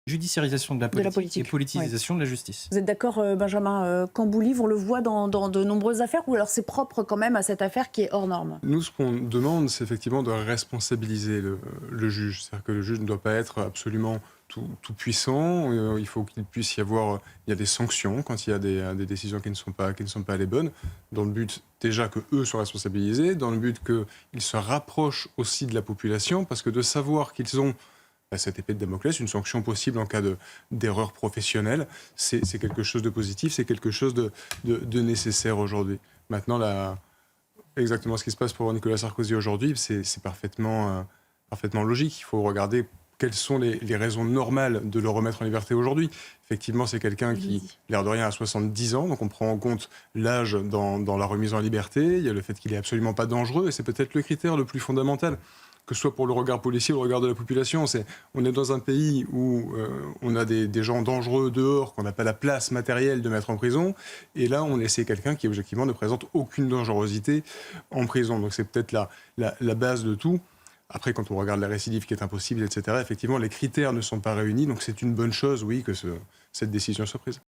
Judiciarisation de la De la politique et politique, politisation de la justice. Vous êtes d'accord, Benjamin Camboulis, on le voit dans de nombreuses affaires, ou alors c'est propre quand même à cette affaire qui est hors norme? Nous, ce qu'on demande, c'est effectivement de responsabiliser le juge. C'est-à-dire que le juge ne doit pas être absolument tout puissant. Il faut qu'il puisse y avoir il y a des sanctions quand il y a des décisions qui ne sont pas les bonnes, dans le but déjà que eux soient responsabilisés, dans le but qu'ils se rapprochent aussi de la population, parce que de savoir qu'ils ont cette épée de Damoclès, une sanction possible en cas d'erreur professionnelle, c'est quelque chose de positif, c'est quelque chose de nécessaire aujourd'hui. Maintenant, exactement ce qui se passe pour Nicolas Sarkozy aujourd'hui, c'est parfaitement logique. Il faut regarder quelles sont les raisons normales de le remettre en liberté aujourd'hui. Effectivement, c'est quelqu'un qui, l'air de rien, a 70 ans, donc on prend en compte l'âge dans la remise en liberté. Il y a le fait qu'il est absolument pas dangereux, et c'est peut-être le critère le plus fondamental, que ce soit pour le regard policier ou le regard de la population. On est dans un pays où on a des gens dangereux dehors qu'on n'a pas la place matérielle de mettre en prison, et là on essaie quelqu'un qui objectivement ne présente aucune dangerosité en prison. Donc c'est peut-être la base de tout. Après, quand on regarde la récidive qui est impossible, etc., effectivement les critères ne sont pas réunis, donc c'est une bonne chose, oui, que cette décision soit prise.